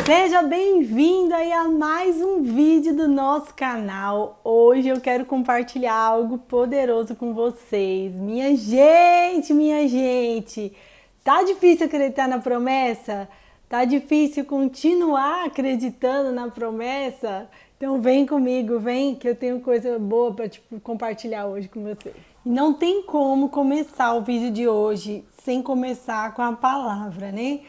Seja bem-vindo aí a mais um vídeo do nosso canal. Hoje eu quero compartilhar algo poderoso com vocês. Minha gente, tá difícil acreditar na promessa? Tá difícil continuar acreditando na promessa? Então vem comigo, vem que eu tenho coisa boa para compartilhar hoje com vocês. Não tem como começar o vídeo de hoje sem começar com a palavra, né?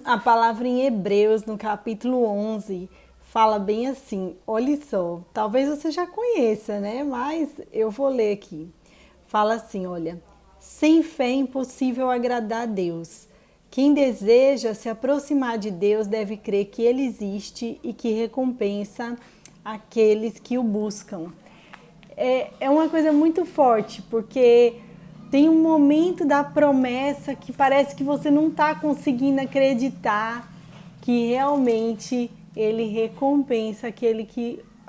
A palavra em Hebreus, no capítulo 11, fala bem assim, olha só, talvez você já conheça, né? Mas eu vou ler aqui. Fala assim, olha, sem fé é impossível agradar a Deus. Quem deseja se aproximar de Deus deve crer que Ele existe e que recompensa aqueles que o buscam. É uma coisa muito forte, porque tem um momento da promessa que parece que você não está conseguindo acreditar que realmente Ele recompensa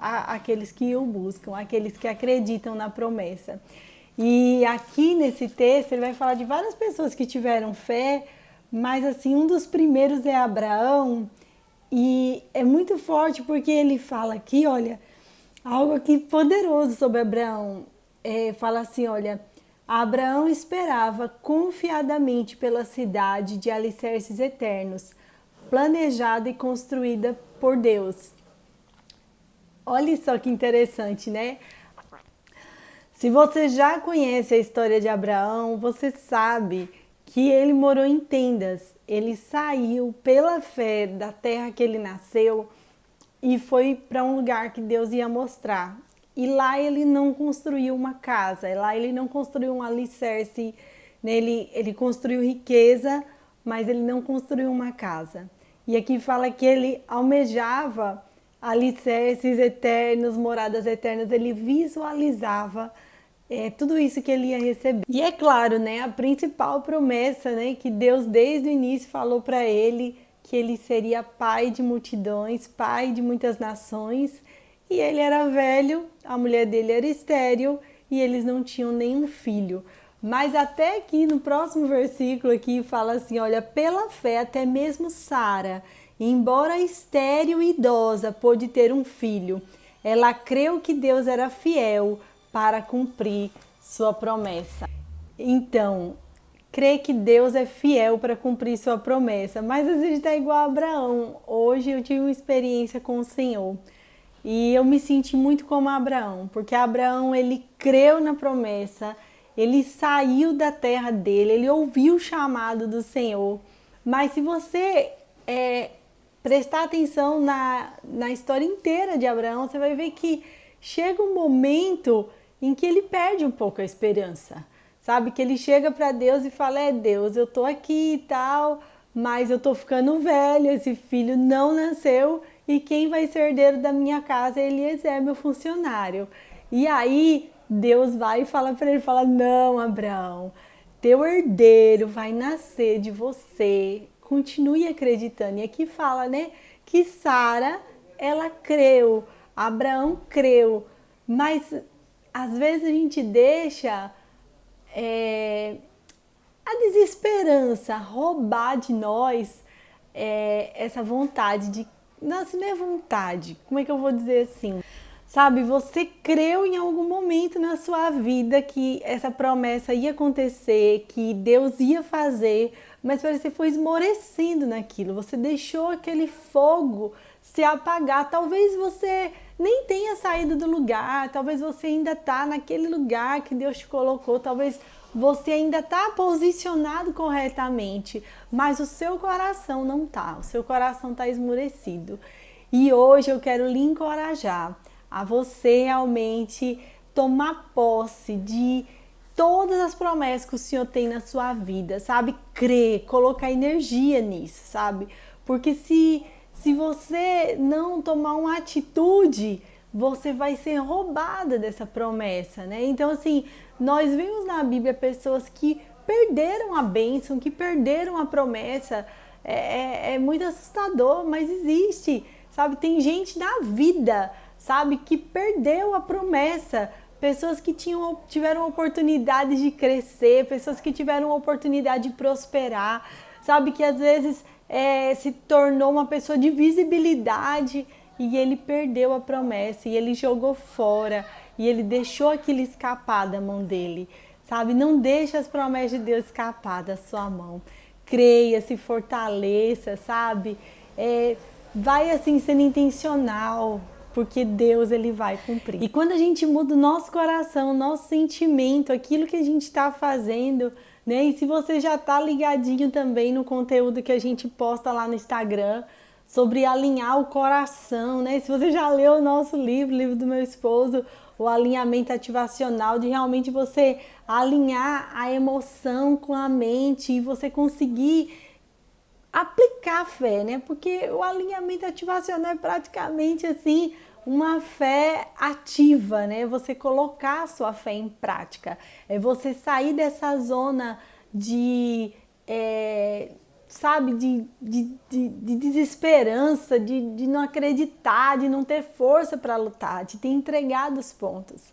aqueles que o buscam, aqueles que acreditam na promessa. E aqui nesse texto ele vai falar de várias pessoas que tiveram fé, mas assim, um dos primeiros é Abraão, e é muito forte porque ele fala aqui, olha, algo aqui poderoso sobre Abraão. Fala assim, olha, Abraão esperava confiadamente pela cidade de alicerces eternos, planejada e construída por Deus. Olha só que interessante, né? Se você já conhece a história de Abraão, você sabe que ele morou em tendas. Ele saiu pela fé da terra que ele nasceu e foi para um lugar que Deus ia mostrar. E lá ele não construiu uma casa, lá ele não construiu um alicerce, né? Ele construiu riqueza, mas ele não construiu uma casa. E aqui fala que ele almejava alicerces eternos, moradas eternas, ele visualizava tudo isso que ele ia receber. E é claro, né, a principal promessa, né, que Deus desde o início falou para ele, que ele seria pai de multidões, pai de muitas nações, e ele era velho, a mulher dele era estéril e eles não tinham nenhum filho. Mas até aqui no próximo versículo aqui fala assim, olha, pela fé até mesmo Sara, embora estéril e idosa, pôde ter um filho. Ela creu que Deus era fiel para cumprir sua promessa. Então, crê que Deus é fiel para cumprir sua promessa. Mas às vezes está igual a Abraão. Hoje eu tive uma experiência com o Senhor. E eu me senti muito como Abraão, porque Abraão, ele creu na promessa, ele saiu da terra dele, ele ouviu o chamado do Senhor. Mas se você prestar atenção na história inteira de Abraão, você vai ver que chega um momento em que ele perde um pouco a esperança. Sabe, que ele chega para Deus e fala, Deus, eu tô aqui e tal, mas eu tô ficando velho, esse filho não nasceu, e quem vai ser herdeiro da minha casa é Eliezer, meu funcionário. E aí Deus vai e fala para ele, fala, não, Abraão, teu herdeiro vai nascer de você, continue acreditando. E aqui fala, né, que Sara, ela creu, Abraão creu, mas às vezes a gente deixa a desesperança roubar de nós essa vontade de... Nossa, não é vontade, como é que eu vou dizer assim? Sabe, você creu em algum momento na sua vida que essa promessa ia acontecer, que Deus ia fazer, mas parece que você foi esmorecendo naquilo, você deixou aquele fogo se apagar. Talvez você nem tenha saído do lugar, talvez você ainda está naquele lugar que Deus te colocou, talvez você ainda está posicionado corretamente, mas o seu coração não está, o seu coração está esmurecido. E hoje eu quero lhe encorajar a você realmente tomar posse de todas as promessas que o Senhor tem na sua vida, sabe? Crer, colocar energia nisso, sabe? Porque se você não tomar uma atitude, você vai ser roubada dessa promessa, né? Então, assim, nós vemos na Bíblia pessoas que perderam a bênção, que perderam a promessa. É muito assustador, mas existe, sabe? Tem gente na vida, sabe, que perdeu a promessa. Pessoas que tiveram oportunidade de crescer, pessoas que tiveram oportunidade de prosperar, sabe? Que às vezes se tornou uma pessoa de visibilidade e ele perdeu a promessa e ele jogou fora e ele deixou aquilo escapar da mão dele, sabe? Não deixe as promessas de Deus escapar da sua mão. Creia, se fortaleça, sabe? Vai assim sendo intencional, porque Deus ele vai cumprir. E quando a gente muda o nosso coração, o nosso sentimento, aquilo que a gente está fazendo, né? E se você já está ligadinho também no conteúdo que a gente posta lá no Instagram sobre alinhar o coração, né? Se você já leu o nosso livro, o livro do meu esposo, o alinhamento ativacional, de realmente você alinhar a emoção com a mente e você conseguir aplicar a fé, né? Porque o alinhamento ativacional é praticamente assim uma fé ativa, né? Você colocar a sua fé em prática, é você sair dessa zona de sabe, de desesperança, de não acreditar, de não ter força para lutar, de ter entregado os pontos.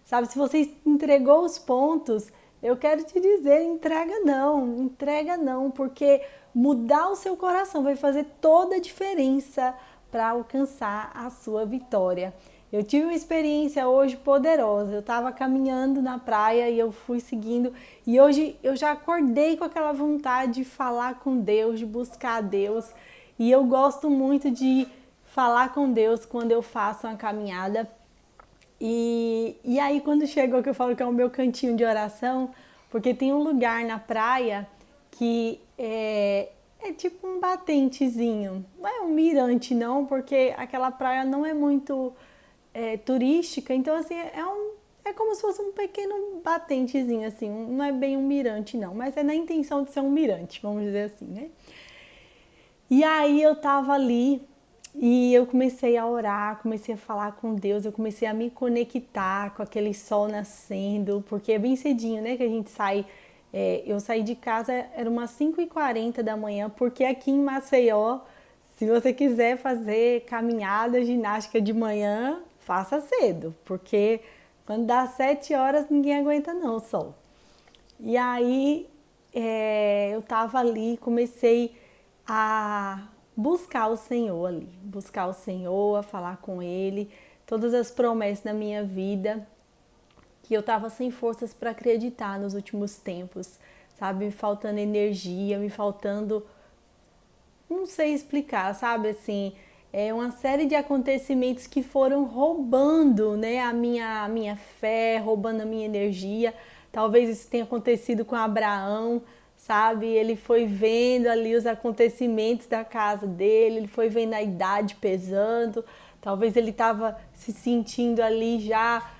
Sabe, se você entregou os pontos, eu quero te dizer, entrega não, porque mudar o seu coração vai fazer toda a diferença para alcançar a sua vitória. Eu tive uma experiência hoje poderosa, eu estava caminhando na praia e eu fui seguindo e hoje eu já acordei com aquela vontade de falar com Deus, de buscar a Deus e eu gosto muito de falar com Deus quando eu faço uma caminhada. E aí quando chegou, que eu falo que é o meu cantinho de oração, porque tem um lugar na praia que é tipo um batentezinho, não é um mirante não, porque aquela praia não é muito turística, então assim, é como se fosse um pequeno batentezinho, assim, não é bem um mirante não, mas é na intenção de ser um mirante, vamos dizer assim, né? E aí eu tava ali e eu comecei a orar, comecei a falar com Deus, eu comecei a me conectar com aquele sol nascendo, porque é bem cedinho, né, que a gente sai. Eu saí de casa, era umas 5h40 da manhã, porque aqui em Maceió, se você quiser fazer caminhada, ginástica de manhã, faça cedo, porque quando dá 7 horas ninguém aguenta não o sol. E aí eu tava ali, comecei a buscar o Senhor ali, buscar o Senhor, a falar com Ele, todas as promessas da minha vida, que eu tava sem forças para acreditar nos últimos tempos, sabe? Me faltando energia, me faltando, não sei explicar, sabe? Assim, uma série de acontecimentos que foram roubando, né, a minha fé, roubando a minha energia. Talvez isso tenha acontecido com Abraão, sabe? Ele foi vendo ali os acontecimentos da casa dele, ele foi vendo a idade pesando, talvez ele estava se sentindo ali já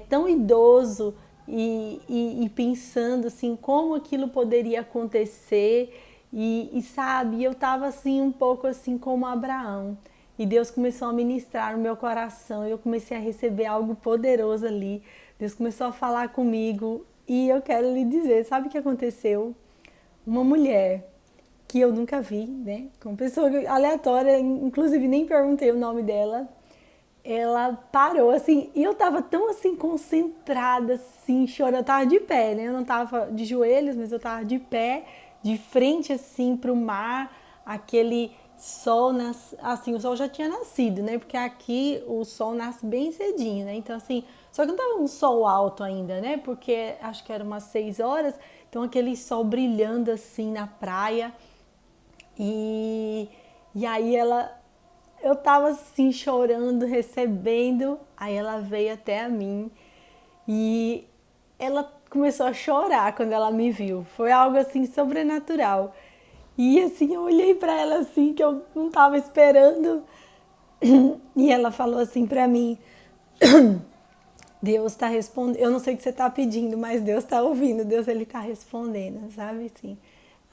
tão idoso e pensando assim como aquilo poderia acontecer e sabe, eu estava assim um pouco assim como Abraão e Deus começou a ministrar no meu coração e eu comecei a receber algo poderoso ali. Deus começou a falar comigo e eu quero lhe dizer, sabe o que aconteceu? Uma mulher que eu nunca vi, né? Uma pessoa aleatória, inclusive nem perguntei o nome dela. Ela parou assim, e eu tava tão assim concentrada, assim, chorando. Eu tava de pé, né? Eu não tava de joelhos, mas eu tava de pé, de frente assim pro mar, aquele sol assim, o sol já tinha nascido, né? Porque aqui o sol nasce bem cedinho, né? Então assim, só que não tava um sol alto ainda, né? Porque acho que era umas 6 horas, então aquele sol brilhando assim na praia. E aí eu tava assim chorando, recebendo, aí ela veio até a mim e ela começou a chorar quando ela me viu. Foi algo assim sobrenatural. E assim, eu olhei para ela assim que eu não tava esperando. E ela falou assim para mim: Deus tá respondendo. Eu não sei o que você tá pedindo, mas Deus tá ouvindo. Deus ele tá respondendo, sabe assim?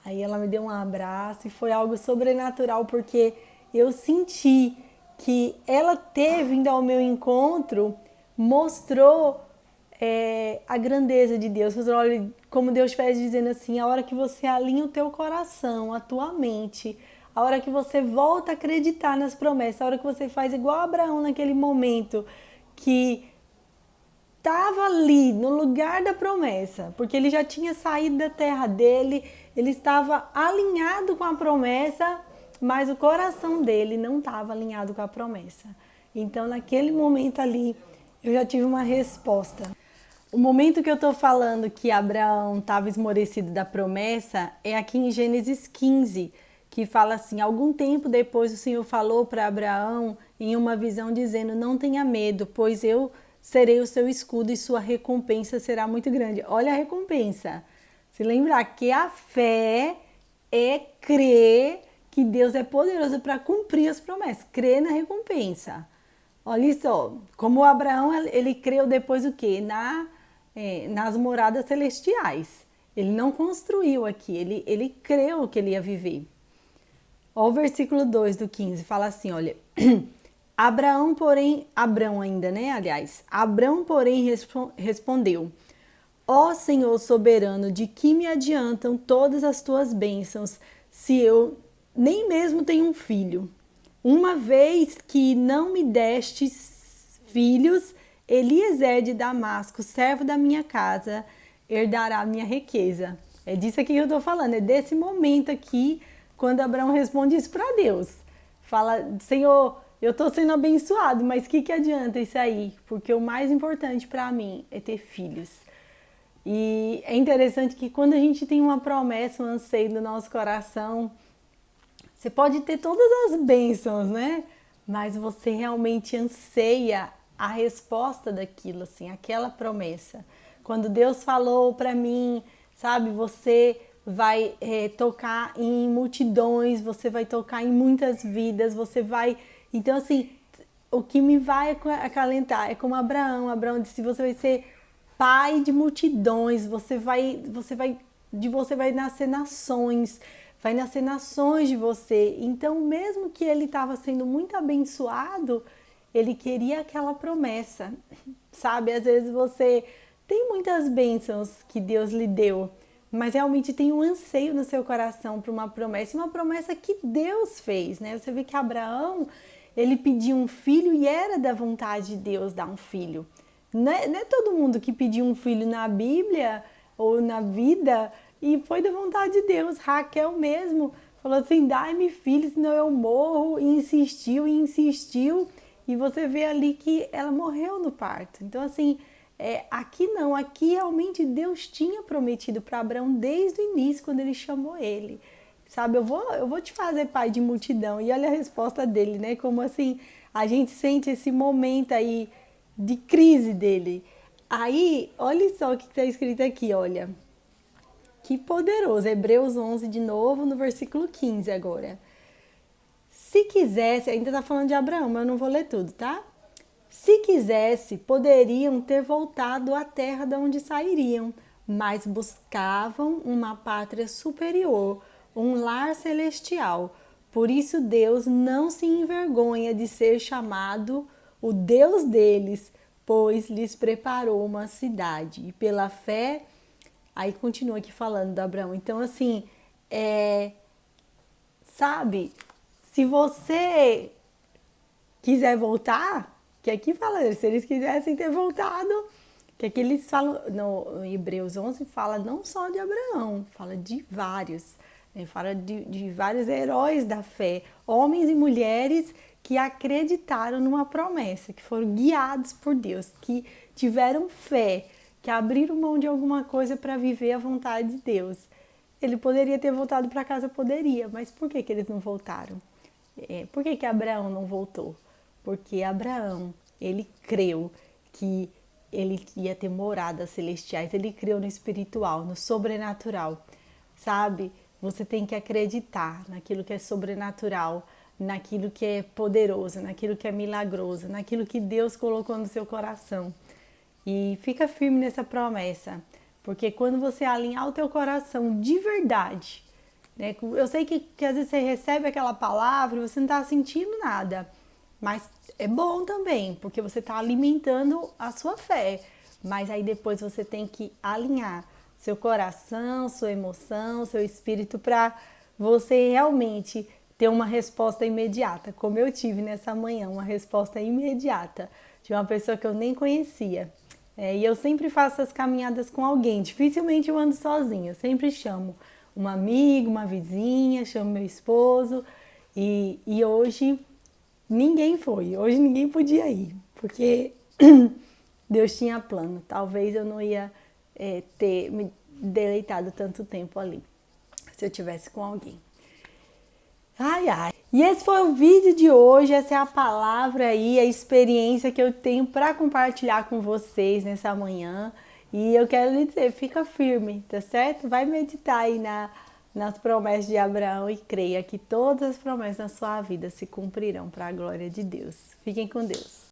Aí ela me deu um abraço e foi algo sobrenatural porque eu senti que ela ter vindo ao meu encontro mostrou a grandeza de Deus. Olha, como Deus estivesse dizendo assim, a hora que você alinha o teu coração, a tua mente, a hora que você volta a acreditar nas promessas, a hora que você faz igual Abraão naquele momento, que estava ali no lugar da promessa, porque ele já tinha saído da terra dele, ele estava alinhado com a promessa, mas o coração dele não estava alinhado com a promessa. Então, naquele momento ali, eu já tive uma resposta. O momento que eu estou falando que Abraão estava esmorecido da promessa é aqui em Gênesis 15, que fala assim: algum tempo depois o Senhor falou para Abraão em uma visão dizendo: não tenha medo, pois eu serei o seu escudo e sua recompensa será muito grande. Olha a recompensa. Se lembrar que a fé é crer que Deus é poderoso para cumprir as promessas, crer na recompensa. Olha só, como Abraão, ele creu depois o quê? Nas moradas celestiais. Ele não construiu aqui, ele creu que ele ia viver. Olha o versículo 2 do 15, fala assim, olha... Abraão, porém respondeu: ó Senhor soberano, de que me adiantam todas as tuas bênçãos, se eu nem mesmo tenho um filho? Uma vez que não me destes filhos, Eliezer de Damasco, servo da minha casa, herdará a minha riqueza. É disso aqui que eu estou falando, é desse momento aqui, quando Abraão responde isso para Deus. Fala, Senhor, eu estou sendo abençoado, mas o que adianta isso aí? Porque o mais importante para mim é ter filhos. E é interessante que quando a gente tem uma promessa, um anseio no nosso coração, você pode ter todas as bênçãos, né? Mas você realmente anseia a resposta daquilo, assim, aquela promessa. Quando Deus falou para mim, sabe, você vai tocar em multidões, você vai tocar em muitas vidas, você vai... Então, assim, o que me vai acalentar é como Abraão. Abraão disse, você vai ser pai de multidões, de você vai nascer nações, vai nascer nações de você. Então, mesmo que ele estava sendo muito abençoado, ele queria aquela promessa, sabe? Às vezes você tem muitas bênçãos que Deus lhe deu, mas realmente tem um anseio no seu coração para uma promessa que Deus fez, né? Você vê que Abraão, ele pediu um filho e era da vontade de Deus dar um filho. Não é todo mundo que pediu um filho na Bíblia ou na vida e foi da vontade de Deus. Raquel mesmo falou assim, dai-me filho, senão eu morro, e insistiu, e você vê ali que ela morreu no parto. Então, assim, aqui não, aqui realmente Deus tinha prometido para Abraão desde o início, quando ele chamou ele. Sabe, eu vou te fazer pai de multidão. E olha a resposta dele, né? Como assim, a gente sente esse momento aí de crise dele. Aí, olha só o que está escrito aqui, olha. Que poderoso. Hebreus 11 de novo, no versículo 15 agora. Se quisesse, ainda está falando de Abraão, mas eu não vou ler tudo, tá? Se quisesse, poderiam ter voltado à terra de onde sairiam, mas buscavam uma pátria superior, um lar celestial. Por isso Deus não se envergonha de ser chamado o Deus deles, pois lhes preparou uma cidade. E pela fé, aí continua aqui falando de Abraão. Então, assim, sabe, se você quiser voltar, que aqui fala, se eles quisessem ter voltado, que aqui eles falam, no Hebreus 11 fala não só de Abraão, fala de vários, né? Fala de vários heróis da fé, homens e mulheres que acreditaram numa promessa, que foram guiados por Deus, que tiveram fé, que abriram mão de alguma coisa para viver a vontade de Deus. Ele poderia ter voltado para casa, poderia, mas por que eles não voltaram? Por que Abraão não voltou? Porque Abraão, ele creu que ele ia ter moradas celestiais, ele creu no espiritual, no sobrenatural, sabe? Você tem que acreditar naquilo que é sobrenatural, naquilo que é poderoso, naquilo que é milagroso, naquilo que Deus colocou no seu coração. E fica firme nessa promessa, porque quando você alinhar o teu coração de verdade, né? Eu sei que às vezes você recebe aquela palavra e você não está sentindo nada, mas é bom também, porque você está alimentando a sua fé. Mas aí depois você tem que alinhar seu coração, sua emoção, seu espírito para você realmente ter uma resposta imediata, como eu tive nessa manhã, uma resposta imediata de uma pessoa que eu nem conhecia. E eu sempre faço essas caminhadas com alguém, dificilmente eu ando sozinha, eu sempre chamo uma amiga, uma vizinha, chamo meu esposo E hoje ninguém foi, hoje ninguém podia ir, porque Deus tinha plano. Talvez eu não ia ter me deleitado tanto tempo ali, se eu tivesse com alguém. Ai, ai. E esse foi o vídeo de hoje, essa é a palavra aí, a experiência que eu tenho para compartilhar com vocês nessa manhã. E eu quero lhe dizer, fica firme, tá certo? Vai meditar aí nas promessas de Abraão e creia que todas as promessas na sua vida se cumprirão para a glória de Deus. Fiquem com Deus.